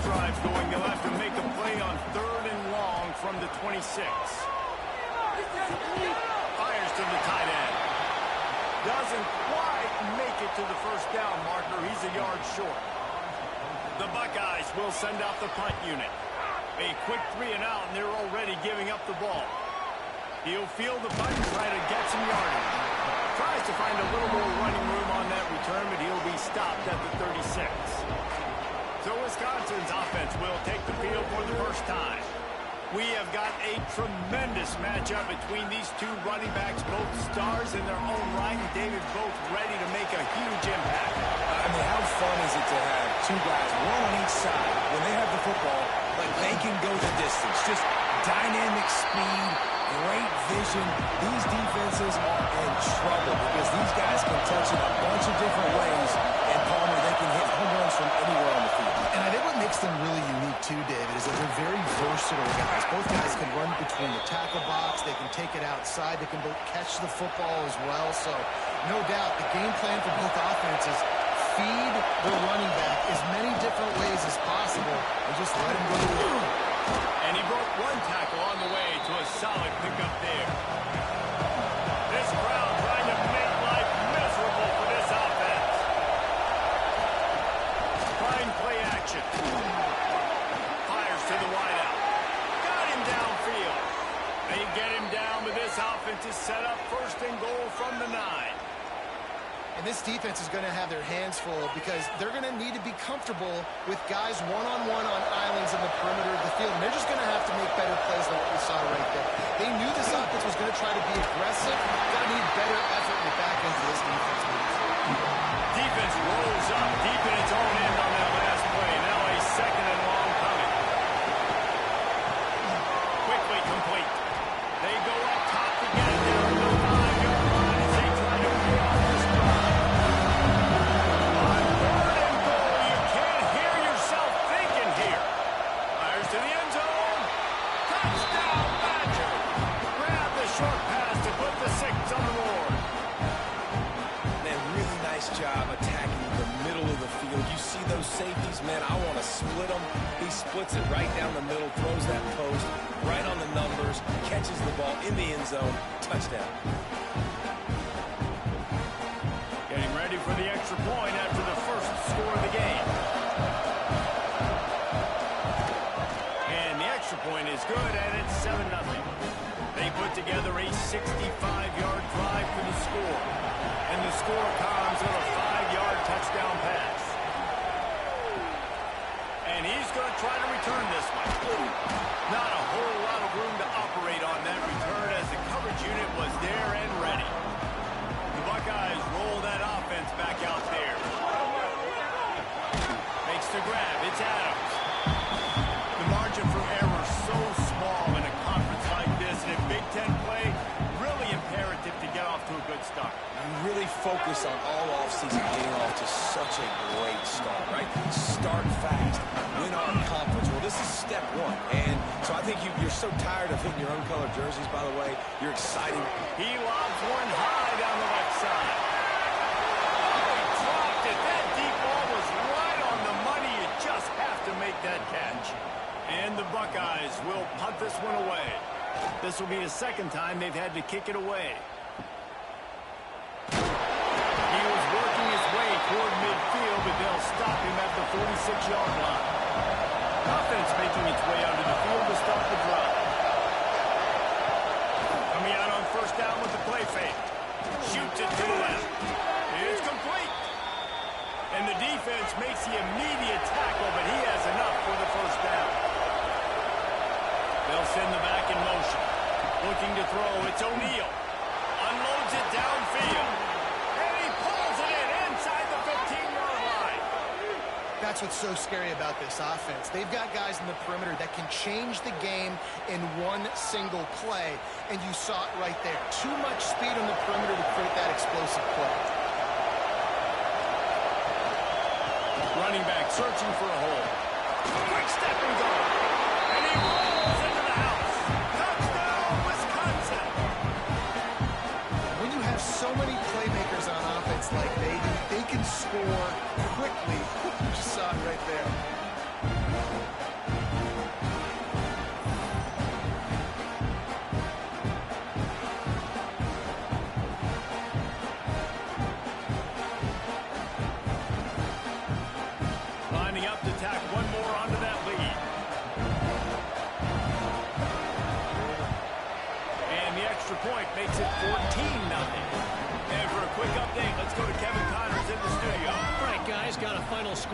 drive going, they'll have to make a play on 3rd and long from the 26. Fires to the tight end. Doesn't quite make it to the first down marker. He's a yard short. The Buckeyes will send out the punt unit. A quick 3 and out, and they're already giving up the ball. He'll field the punt and try to get some yardage. Tries to find a little more running room on that return, but he'll be stopped at the 36. So Wisconsin's offense will take the field for the first time. We have got a tremendous matchup between these two running backs, both stars in their own right, and David, both ready to make a huge impact. I mean, how fun is it to have two guys, one on each side, when they have the football, like they can go the distance. Just dynamic speed, great vision. These defenses are in trouble because these guys can touch it a bunch of different ways, and Palmer, they can hit home runs from anywhere on the field. And I think what makes them really unique too, David, is that they're very versatile guys. Both guys can run between the tackle box. They can take it outside. They can both catch the football as well. So, no doubt, the game plan for both offenses, feed the running back as many different ways as possible and just let him go to work. And he broke one tackle on the way to a solid pickup there. This crowd trying to make life miserable for this offense. Fine play action. Fires to the wideout. Got him downfield. They get him down, but this offense is set up 1st and goal from the 9. And this defense is going to have their hands full because they're going to need to be comfortable with guys one-on-one on islands in the perimeter of the field. And they're just going to have to make better plays than what we saw right there. They knew this offense was going to try to be aggressive. Going to need better effort in the back end of this defense. Defense rolls up deep in its own end on that last play. Now a 2nd and long coming. Quickly complete. They go up top to get it there on the 5-yard line as they try to pay off this drive. On 3rd and goal, you can't hear yourself thinking here. Fires to the end zone. Touchdown, Badger. Grab the short pass to put the 6 on the board. Man, really nice job attacking the middle of the field. You see those safeties, man, I want to split them. He splits it right down the middle, throws that post, right on the numbers, catches the ball in the end zone, touchdown. Getting ready for the extra point after the first score of the game. And the extra point is good, and it's 7-0. They put together a 65-yard drive for the score. And the score comes with a 5-yard touchdown pass. And he's going to try to return this one. Not a whole lot of room to operate on that return as the coverage unit was there and ready. The Buckeyes roll that offense back out there. Makes the grab. It's Adams. The margin for error so small in a conference like this, and in Big Ten play, really imperative to get off to a good start. You really focus on all offseason getting off to such a great start, right? Start fast, win our conference. Well, this is step 1. And so I think you're so tired of hitting your own colored jerseys, by the way. You're excited. He lobs one high down the left side. Oh, he dropped it. That deep ball was right on the money. You just have to make that catch. And the Buckeyes will punt this one away. This will be the 2nd time they've had to kick it away. He was working his way toward midfield, but they'll stop him at the 46-yard line. Offense making its way onto the field to start the drive. Coming out on 1st down with the play fake. Shoots it to the left. It's complete. And the defense makes the immediate tackle, but he has enough for the 1st down. They'll send the back in motion. Looking to throw, it's O'Neal. Unloads it downfield. And he pulls it in inside the 15-yard line. That's what's so scary about this offense. They've got guys in the perimeter that can change the game in one single play, and you saw it right there. Too much speed on the perimeter to create that explosive play. Running back searching for a hole. Quick step and go. And he rolls into the house. Touchdown, Wisconsin. When you have so many playmakers on offense like they do, they can score quickly. You just saw it right there.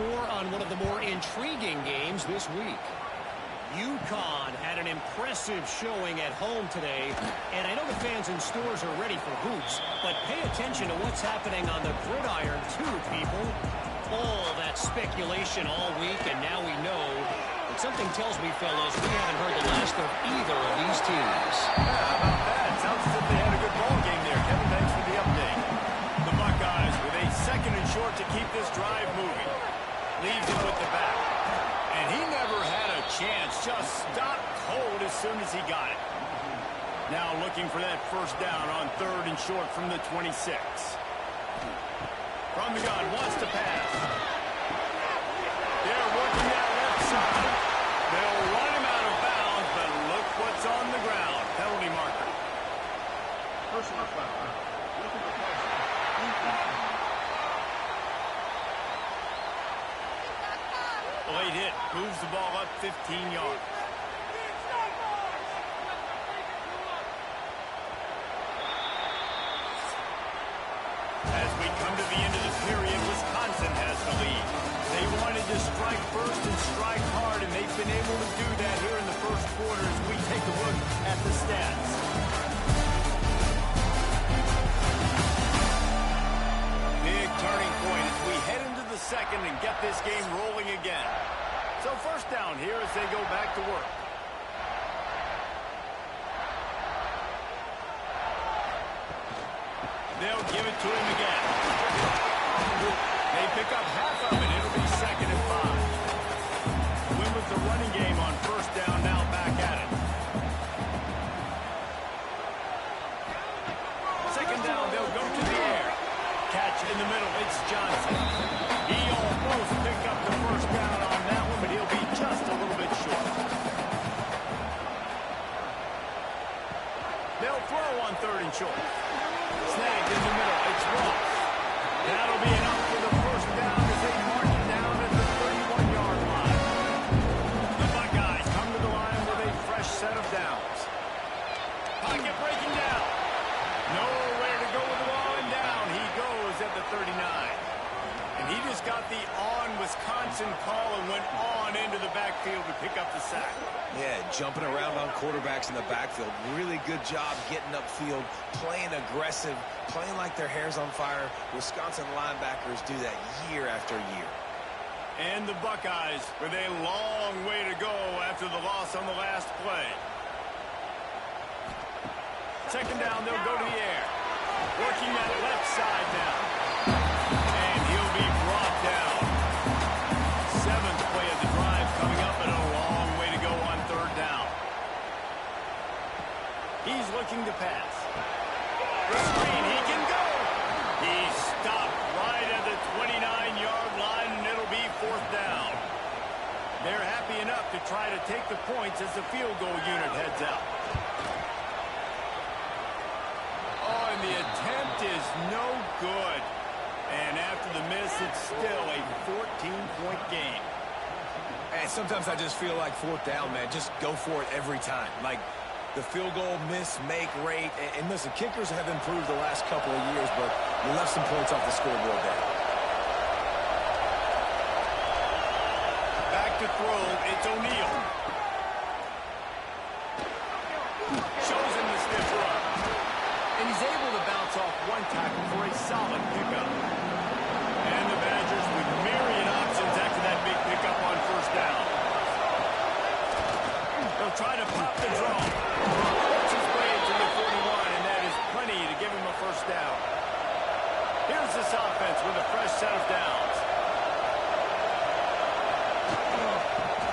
score on one of the more intriguing games this week. UConn had an impressive showing at home today, and I know the fans in stores are ready for hoops, but pay attention to what's happening on the gridiron too, people. All that speculation all week, and now we know. But something tells me, fellas, we haven't heard the last of either of these teams. Yeah, how about that? Sounds as if they had a good ball game there. Kevin, thanks for the update. The Buckeyes with a second and short to keep this drive moving. Leaves it with the back. And he never had a chance. Just stopped cold as soon as he got it. Now looking for that first down on third and short from the 26. From the gun, wants to pass. They're working that left side. They'll run him out of bounds, but look what's on the ground. Penalty marker. Personal foul. Late hit. Moves the ball up 15 yards. As we come to the end of the period, Wisconsin has the lead. They wanted to strike first and strike hard, and they've been able to do that here in the first quarter as we take a look at the stats. Big turning point as we head into the second and get this game rolling again. So first down here as they go back to work. They'll give it to him again. They pick up half of it. It'll be second and 5. Win with the running game on first down, now back at it. Second down, they'll go to the air. Catch in the middle, it's Johnson. He almost picked up the first down on that one, but he'll be just a little bit short. They'll throw on third and short. Snagged in the middle, it's Ross. That'll be enough for the first down as they mark it down at the 31-yard line. The Buckeyes come to the line with a fresh set of downs. Pocket breaking down. Nowhere to go with the ball, and down he goes at the 39. And he just got the on-Wisconsin call and went on into the backfield to pick up the sack. Yeah, jumping around on quarterbacks in the backfield. Really good job getting upfield, playing aggressive, playing like their hair's on fire. Wisconsin linebackers do that year after year. And the Buckeyes with a long way to go after the loss on the last play. Second down, they'll go to the air. Working that left side down. And he'll be brought down. Seventh play of the drive coming up, and a long way to go on third down. He's looking to pass. The screen, he can go. He's stopped right at the 29-yard line, and it'll be fourth down. They're happy enough to try to take the points as the field goal unit heads out. Oh, and the attempt is no good. And after the miss, it's still a 14-point game. And sometimes I just feel like fourth down, man. Just go for it every time. Like the field goal miss, make rate. And listen, kickers have improved the last couple of years, but you left some points off the scoreboard there. Back to throw, it's O'Neal. Shows him the stiff run. And he's able to bounce off one tackle for a solid pickup. And the Badgers with myriad options after that big pickup on first down. They'll try to pop the draw. Works his way to the 41, and that is plenty to give him a first down. Here's this offense with a fresh set of downs.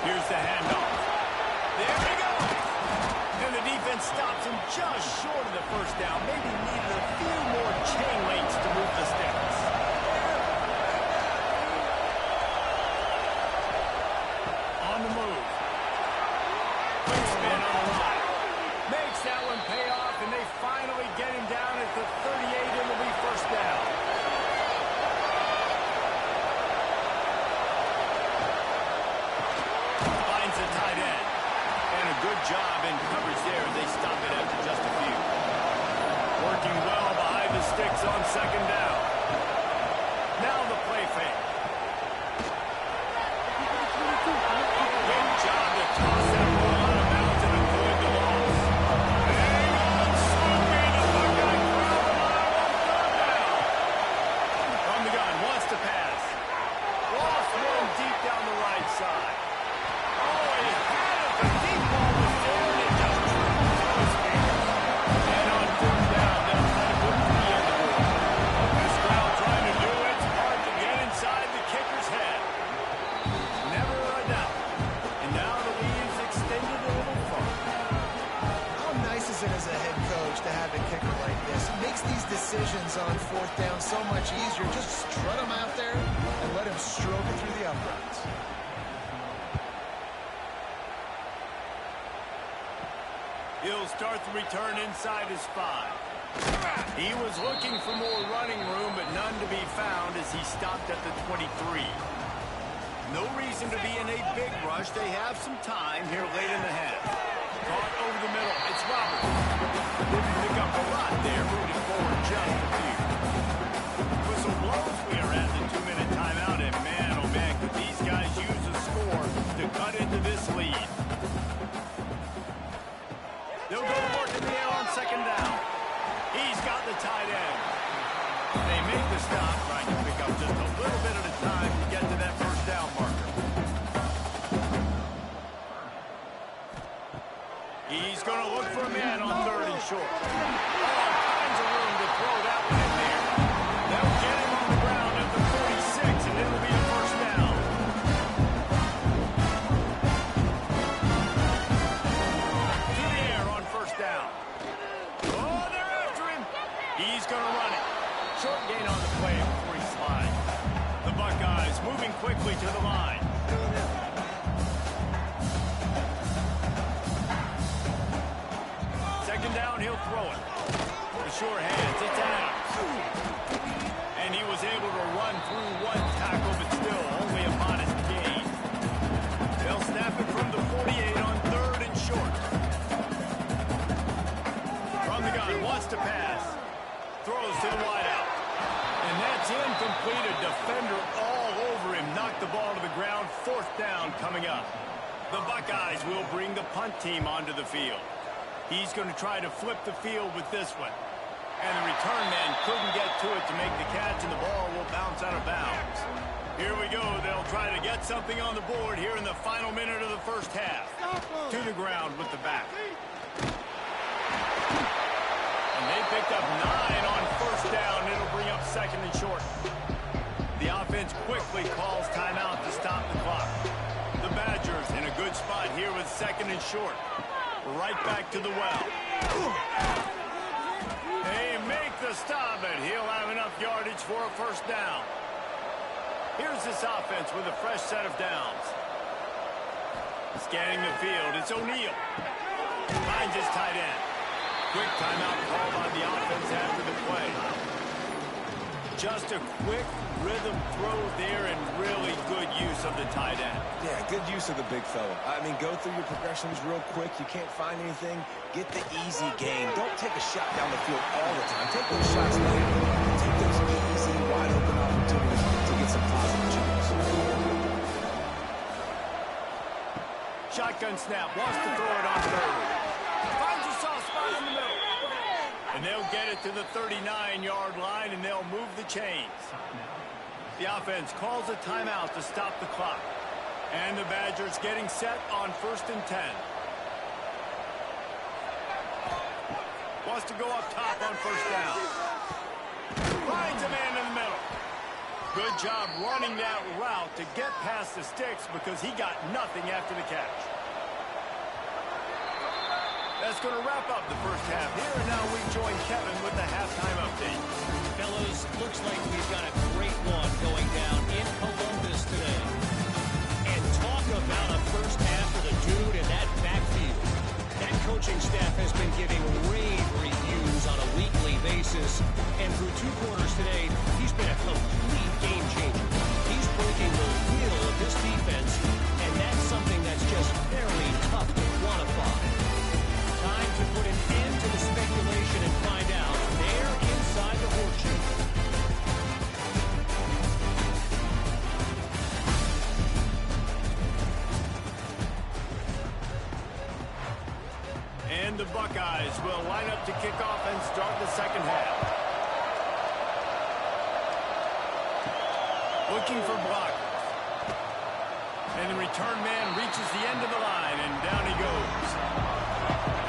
Here's the handoff. There he goes. And the defense stops him just short of the first down. Maybe needed a few more chain links to move the sticks. On the move. Quick spin on the line. Makes that one pay off, and they finally get him down at the 38. It'll be first down. Finds the tight end. And a good job in coverage there. They stop it after just a few. Working well behind the sticks on second down. Now the play fake. decisions on fourth down so much easier. Just strut him out there and let him stroke it through the uprights. He'll start the return inside his 5. He was looking for more running room, but none to be found as he stopped at the 23. No reason to be in a big rush. They have some time here late in the half. Caught over the middle. It's Roberts. Didn't pick up a lot there, moving forward just a few. Whistle blows. We are at the 2-minute timeout, and man, oh man, could these guys use a score to cut into this lead. They'll go to work in the air on second down. He's got the tight end. They make the stop, trying to pick up just a little bit at a time to get to that first down marker. He's going to look for a man on 3rd and short. All kinds of room to throw that one in there. They'll get him on the ground at the 46, and it'll be a first down. To the air on first down. Oh, they're after him. He's going to run it. Short gain on the play before he slides. The Buckeyes moving quickly to the line. Second down, he'll throw it. The sure hands, it's out. And he was able to run through one tackle, but still only a modest gain. They'll snap it from the 48 on 3rd and short. From the gun, wants to pass. Throws to the wideout. And that's incomplete. A defender all over him. Knocked the ball to the ground. 4th down coming up. The Buckeyes will bring the punt team onto the field. He's going to try to flip the field with this one. And the return man couldn't get to it to make the catch, and the ball will bounce out of bounds. Here we go. They'll try to get something on the board here in the final minute of the first half. To the ground with the back. And they picked up 9 on first down. It'll bring up 2nd and short. The offense quickly calls timeout to stop the clock. The Badgers in a good spot here with 2nd and short. Right back to the well. They make the stop, and he'll have enough yardage for a first down. Here's this offense with a fresh set of downs. Scanning the field, it's O'Neal. Finds his tight end. Quick timeout called on the offense after the play. Just a quick rhythm throw there and really good use of the tight end. Yeah, good use of the big fella. I mean, go through your progressions real quick. You can't find anything. Get the easy gain. Don't take a shot down the field all the time. Take those shots later. Take those easy, wide open opportunities to get some positive changes. Shotgun snap. Wants to throw it on 3rd. Finds a soft spot in the middle. And they'll get it to the 39-yard line, and they'll move the chains. The offense calls a timeout to stop the clock. And the Badgers getting set on 1st and 10. Wants to go up top on first down. Finds a man in the middle. Good job running that route to get past the sticks because he got nothing after the catch. That's going to wrap up the first half here, and now we join Kevin with the halftime update. Fellas, looks like we've got a great one going down in Columbus today. And talk about a first half for the dude in that backfield. That coaching staff has been giving rave reviews on a weekly basis. And through 2 quarters today, he's been a complete game changer. He's breaking the will of this defense, and that's something that's just fairly tough to quantify. Time to put an end to the speculation and find out there inside the horseshoe. And the Buckeyes will line up to kick off and start the second half. Looking for blockers. And the return man reaches the end of the line, and down he goes.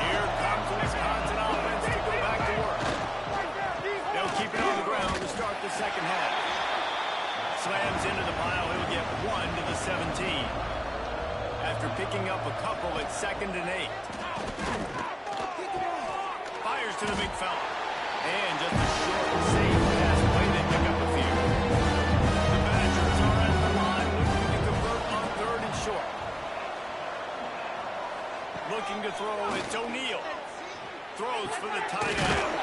Here comes the Wisconsin offense to go back to work. They'll keep it on the ground to start the second half. Slams into the pile. He'll get 1 to the 17. After picking up a couple at 2nd and 8. Fires to the big fella. And just a short, safe pass play. They pick up a few. The Badgers are at the line looking to convert on 3rd and short. Looking to throw, it's O'Neal. Throws for the tight end.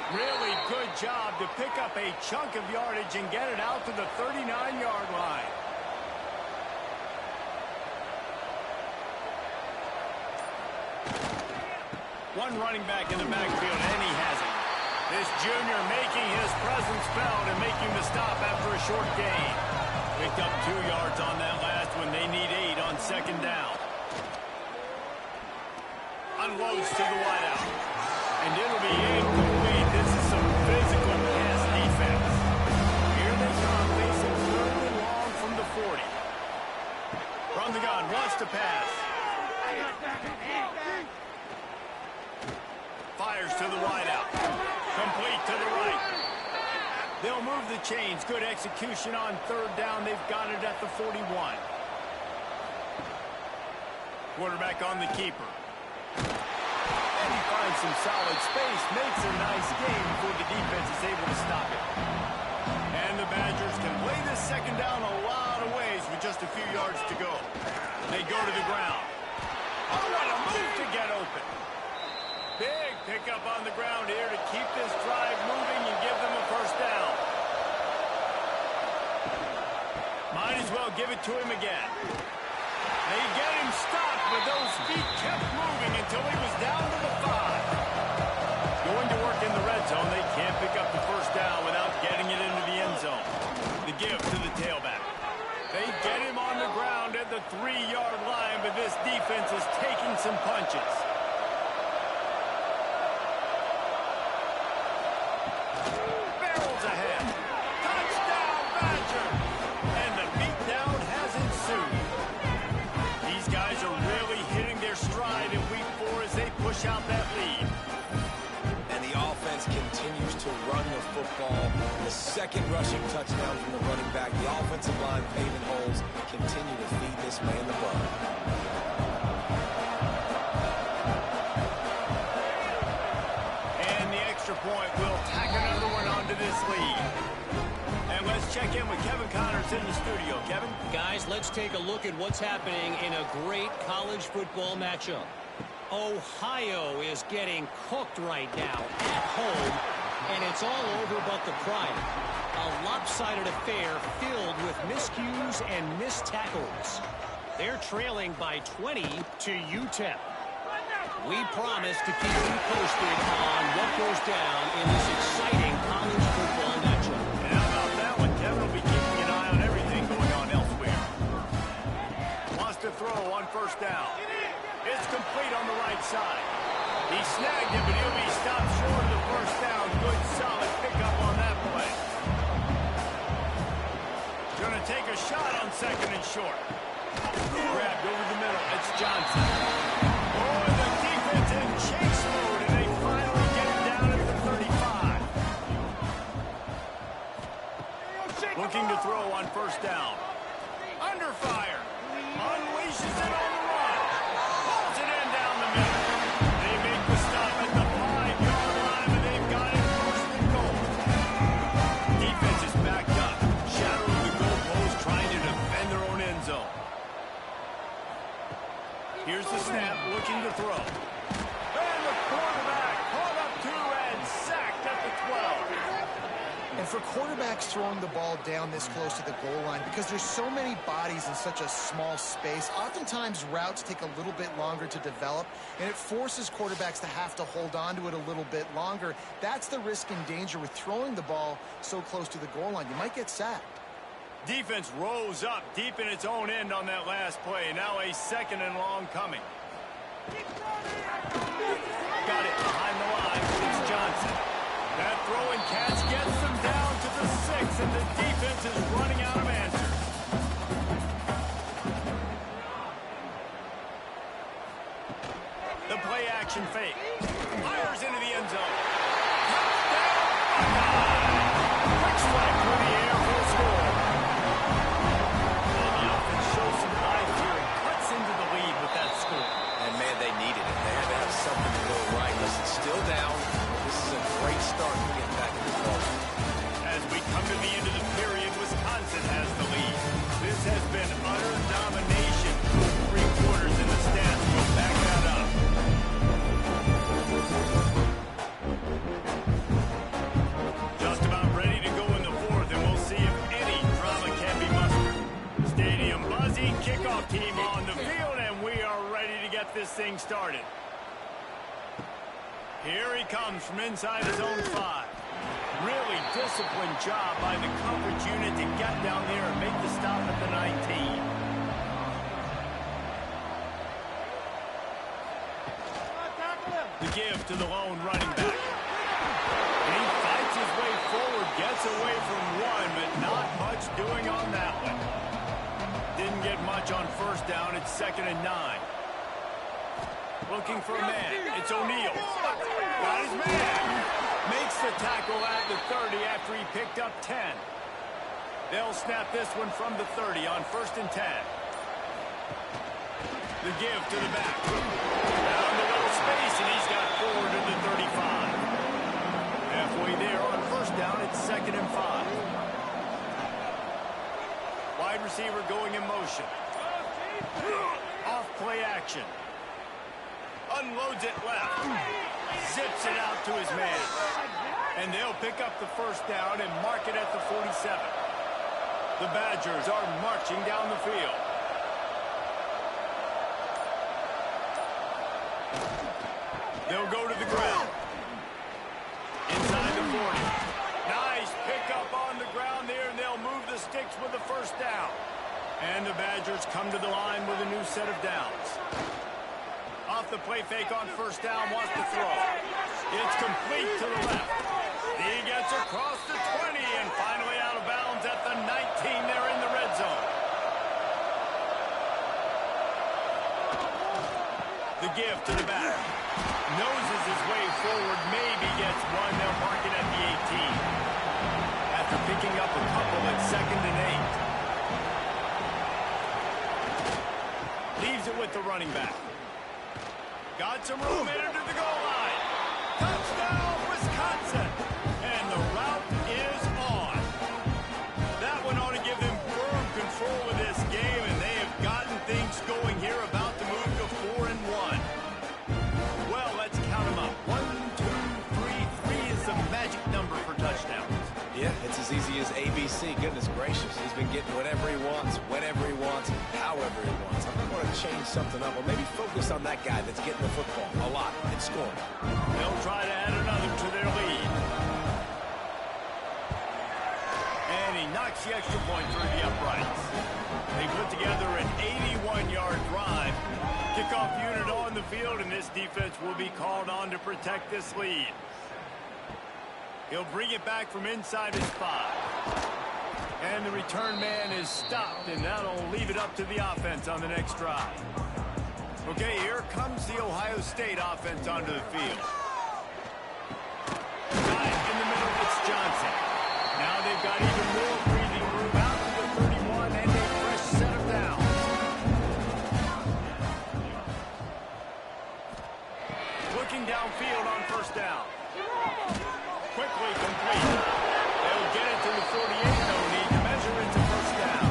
Really good job to pick up a chunk of yardage and get it out to the 39-yard line. One running back in the backfield, and he has it. This junior making his presence felt and making the stop after a short gain. Picked up 2 yards on that last one. They need 8 on 2nd down. Unloads to the wideout. And it'll be incomplete. This is some physical pass defense. Here they come, facing 3rd and long from the 40. From the gun, wants to pass. Fires to the wideout. Complete to the right. They'll move the chains. Good execution on 3rd down. They've got it at the 41. Quarterback on the keeper. And he finds some solid space. Makes a nice game before the defense is able to stop it. And the Badgers can play this 2nd down a lot of ways with just a few yards to go. They go to the ground. Oh, what a move to get open. Big pickup on the ground here to keep this drive moving and give them a 1st down. Might as well give it to him again. They get him stopped, but those feet kept moving until he was down to the 5. Going to work in the red zone. They can't pick up the 1st down without getting it into the end zone. The give to the tailback. They get him on the ground at the 3-yard line, but this defense is taking some punches. Barrels ahead. Touchdown, Badger! And the beatdown has ensued. These guys are really hitting their stride in week 4 as they push out that lead. And the offense continues to run the football. The 2nd rushing touchdown from the running back. The offensive line paving holes continue to feed this man the ball. And the extra point will tack another one onto this lead. And let's check in with Kevin Connors in the studio. Kevin? Guys, let's take a look at what's happening in a great college football matchup. Ohio is getting cooked right now at home, and it's all over but the pride. A lopsided affair filled with miscues and missed tackles. They're trailing by 20 to UTEP. We promise to keep you posted on what goes down in this exciting college football matchup. And how about that one? Kevin will be keeping an eye on everything going on elsewhere. Wants to throw on 1st down. It's complete on the right side. He snagged it, but he'll be stopped short of the 1st down. Good, solid pickup on that play. Going to take a shot on 2nd and short. Grabbed over the middle. It's Johnson. Oh, and the defense in chase mode, and they finally get it down at the 35. Looking to throw on 1st down. Under fire. Unleashes it on the run. Pulls it in down the middle. They make the stop at the 5-yard line, and they've got it 1st and goal. Defense is backed up. Shadowing the goalpost, trying to defend their own end zone. Here's the snap, looking to throw. And the quarterback caught up 2 and sacked at the 12. And for quarterbacks throwing the ball down this close to the goal line, because there's so many bodies in such a small space, oftentimes routes take a little bit longer to develop, and it forces quarterbacks to have to hold on to it a little bit longer. That's the risk and danger with throwing the ball so close to the goal line. You might get sacked. Defense rose up deep in its own end on that last play. Now a 2nd and long coming. Got it behind the line. It's Johnson. That throwing catch gets them down to the 6, and the defense is running out of answers. The play action fake. Fires into the end zone. Touchdown! Quick strike through the air for a score. And the offense shows some life here and cuts into the lead with that score. And, man, they needed it. They had to have something to go right. Listen, still down. team on the field, and we are ready to get this thing started. Here he comes from inside his own 5. Really disciplined job by the coverage unit to get down there and make the stop at the 19. The give to the lone running back. And he fights his way forward, gets away from one, but not much doing on that one. Didn't get much on first down. It's 2nd and 9. Looking for a man. It's O'Neal. Got his man. Makes the tackle at the 30 after he picked up 10. They'll snap this one from the 30 on 1st and 10. The give to the back. Down the little space, and he's got forward to the 35. Halfway there on first down, it's 2nd and 5. Wide receiver going in motion. Off play action. Unloads it left. Zips it out to his man. And they'll pick up the first down and mark it at the 47. The Badgers are marching down the field. They'll go to the ground. Inside the 40. Nice pickup on the ground there, and they'll move the sticks with the first down. And the Badgers come to the line with a new set of downs. Off the play fake on first down, wants to throw. It's complete to the left. He gets across the 20 and finally out of bounds at the 19. They're in the red zone. The give to the back. Noses his way forward, maybe gets one. They'll mark it at the 18. After picking up a couple at 2nd and 8. Leaves it with the running back. Got some room headed to the goal line. Touchdown, Wisconsin. And the route is on. That one ought to give them firm control of this game, and they have gotten things going here, about to move to 4 and 1. Well, let's count them up. 1, 2, 3. 3 is the magic number for touchdowns. Yeah, it's as easy as ABC. Goodness gracious. He's been getting whatever he wants, whenever he wants, however he wants. I'm not going to change something up, or maybe focus on that guy that's getting the football a lot and scoring. They'll try to add another to their lead. And he knocks the extra point through the uprights. They put together an 81-yard drive. Kickoff unit on the field, and this defense will be called on to protect this lead. He'll bring it back from inside his 5. And the return man is stopped, and that'll leave it up to the offense on the next drive. Okay, here comes the Ohio State offense onto the field. Got it in the middle, it's Johnson. Now they've got even more breathing room out to the 31 and a fresh set of downs. Looking downfield on first down. Quickly complete. They'll get it to the 48. No need to measure it to first down.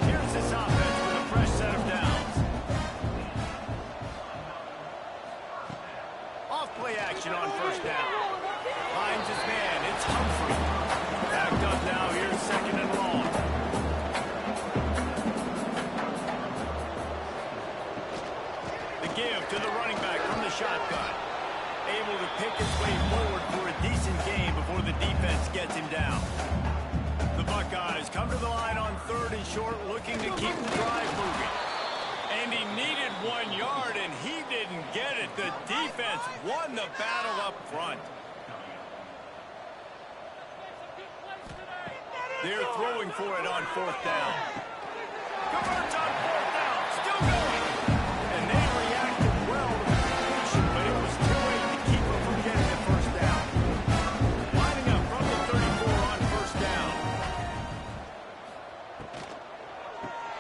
Here's this offense with a fresh set of downs. Off play action on first down. Finds his man. It's Humphrey. Backed up now. Here's 2nd and long. The give to the running back from the shotgun. Able to pick his way forward for a decent game before the defense gets him down. The Buckeyes come to the line on 3rd and short, looking to keep the drive moving. And he needed 1 yard, and he didn't get it. The defense won the battle up front. They're throwing for it on 4th down. Converts on 4th down, still going. And they reacted well to the completion, but it was too late to keep them from getting the first down. Lining up from the 34 on first down.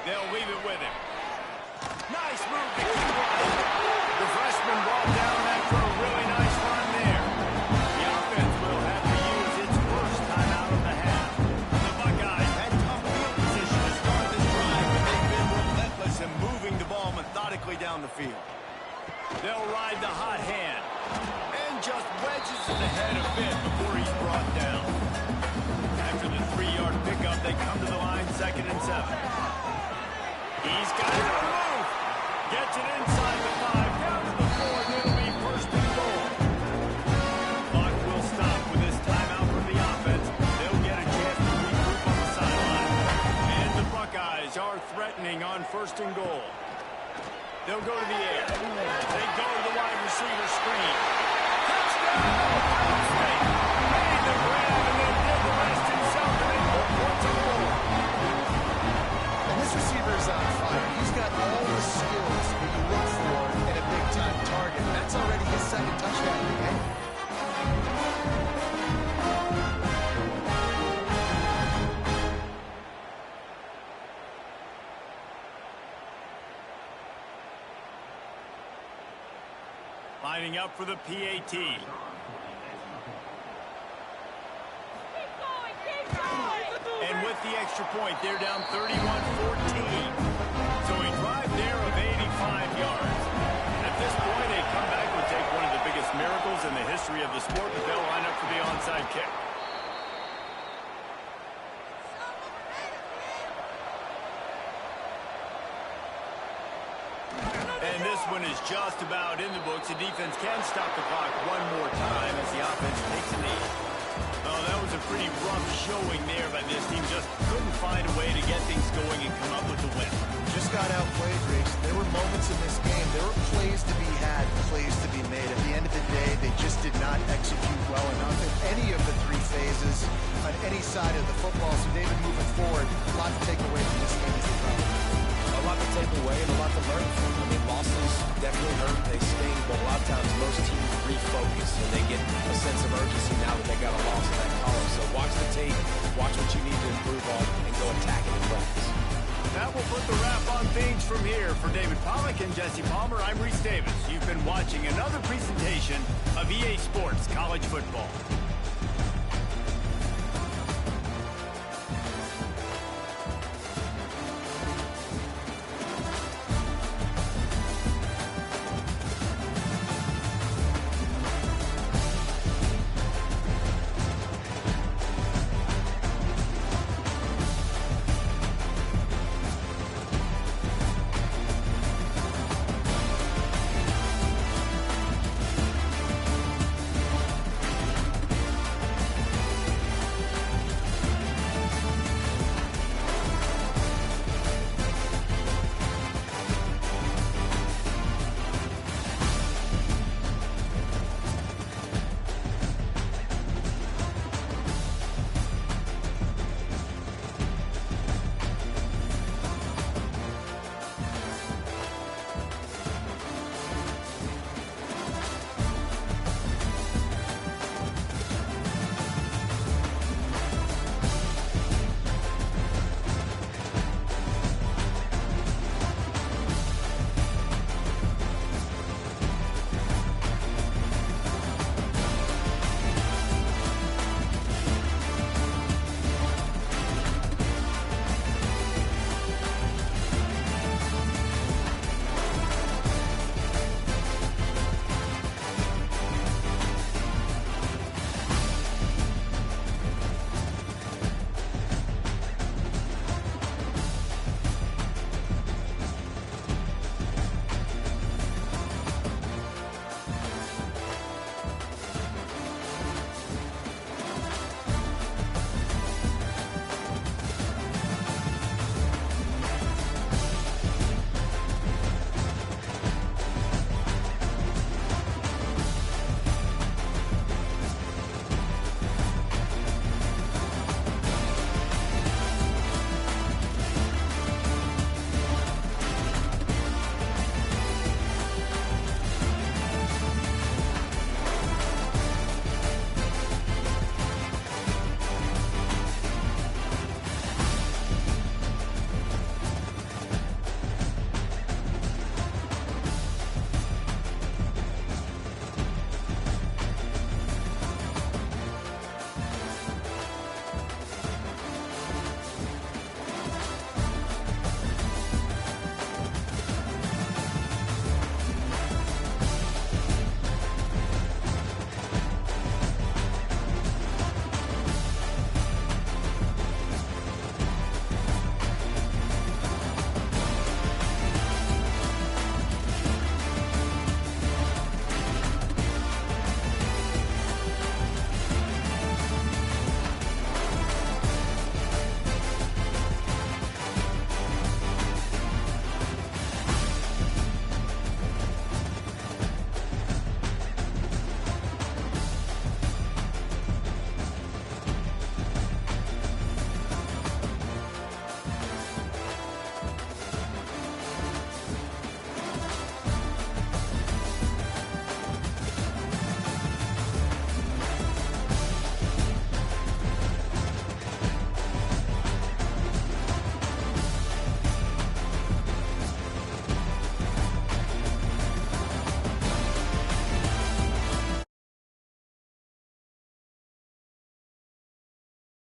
They'll leave it with him. Nice move to keep running. The freshman brought down after a really nice run there. The offense will have to use its first timeout of the half. The Buckeyes had tough field position to start this drive, but they've been relentless in moving the ball methodically down the field. They'll ride the hot hand and just wedges it ahead a bit before he's brought down. After the 3-yard pickup, they come to the line 2nd and 7. He's got it on the move. Gets it inside the 5, down to the 4, and it'll be first and goal. Clock will stop with this timeout from the offense. They'll get a chance to regroup on the sideline. And the Buckeyes are threatening on first and goal. They'll go to the air. They go to the wide receiver screen. Touchdown! State made the grab and then did the rest himself and then put points on the board. And this receiver is on fire. He's got all the skills that you look for in a big-time target. And that's already his second touchdown of the game. Lining up for the PAT. And with the extra point, they're down 31-14. So a drive there of 85 yards. At this point, a comeback would take one of the biggest miracles in the history of the sport, but they'll line up for the onside kick. And this one is just about in the books. The defense can stop the clock one more time as the offense takes a knee. Oh, that was a pretty rough showing there by this team. Just couldn't find a way to get things going and come up with the win. Just got outplayed, Riggs. There were moments in this game. There were plays to be had, plays to be made. At the end of the day, they just did not execute well enough in any of the three phases on any side of the football. So, David, moving forward, a lot to take away from this game as well. A lot to take away and a lot to learn from. I mean, losses definitely hurt. They sting, but a lot of times most teams refocus and they get a sense of urgency now that they got a loss in that column. So watch the tape, watch what you need to improve on, and go attack it in practice. That will put the wrap on things from here. For David Pollack and Jesse Palmer, I'm Reese Davis. You've been watching another presentation of EA Sports College Football.